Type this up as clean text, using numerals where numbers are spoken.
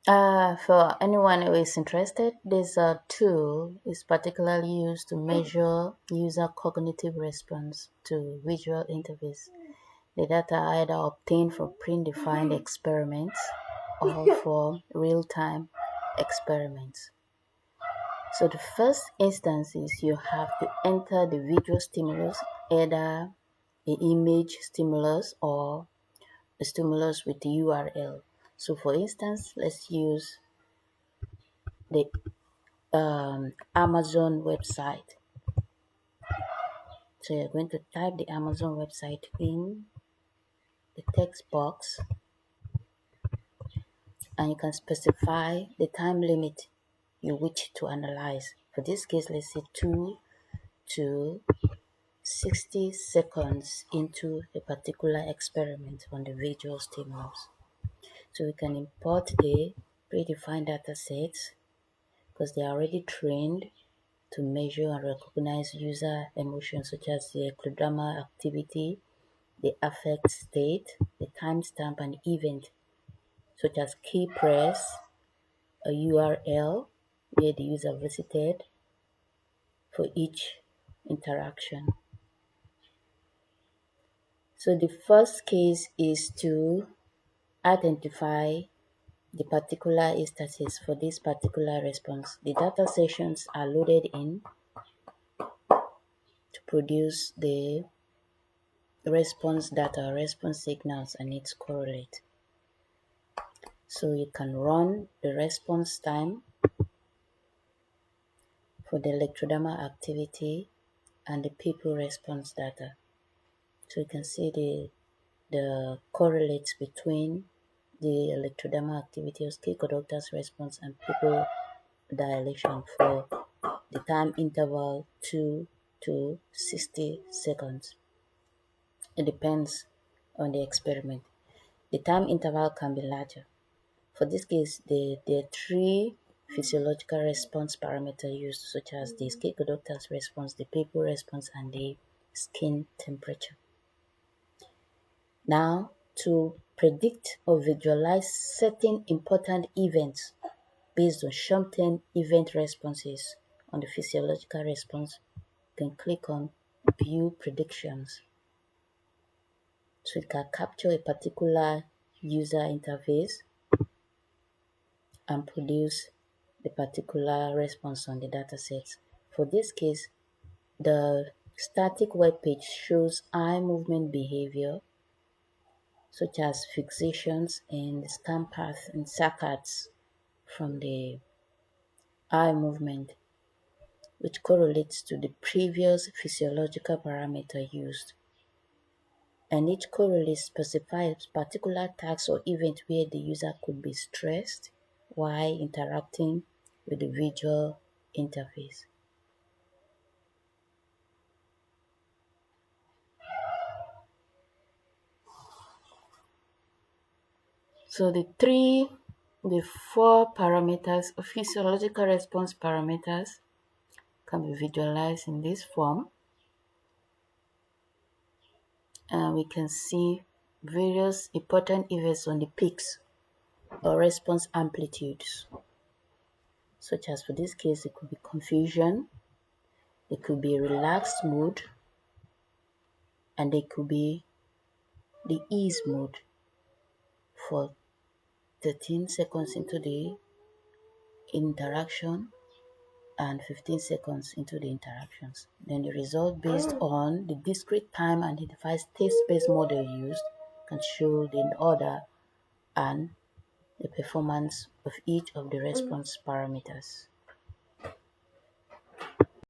For anyone who is interested, this tool is particularly used to measure user cognitive response to visual interface. The data are either obtained from predefined experiments or for real-time experiments. So the first instance is you have to enter the visual stimulus, either the image stimulus or a stimulus with the URL. So for instance, let's use the Amazon website. So you're going to type the Amazon website in the text box, and you can specify the time limit you wish to analyze. For this case, let's say 2 to 60 seconds into a particular experiment on the visual stimulus. So we can import the predefined data sets because they are already trained to measure and recognize user emotions such as the ectodermal activity, the affect state, the timestamp and event such as key press, a URL where the user visited for each interaction. So the first case is to identify the particular instances for this particular response. The data sessions are loaded in to produce the response data, response signals, and its correlate. So you can run the response time for the electrodermal activity and the people response data. So you can see the correlates between the electrodermal activity of ski conductors response and pupil dilation for the time interval 2 to 60 seconds. It depends on the experiment. The time interval can be larger. For this case, there are three physiological response parameters used, such as the ski conductors response, the pupil response, and the skin temperature. Now, to predict or visualize certain important events based on short-term event responses on the physiological response, you can click on View Predictions. So it can capture a particular user interface and produce the particular response on the datasets. For this case, the static web page shows eye movement behavior such as fixations and scan path and saccades from the eye movement, which correlates to the previous physiological parameter used. And each correlate specifies particular task or event where the user could be stressed while interacting with the visual interface. So the four parameters, physiological response parameters, can be visualized in this form. And we can see various important events on the peaks or response amplitudes, such as for this case, it could be confusion, it could be relaxed mood, and it could be the ease mode for 13 seconds into the interaction and 15 seconds into the interactions. Then the result based on the discrete time and the device state-space model used can show the order and the performance of each of the response parameters.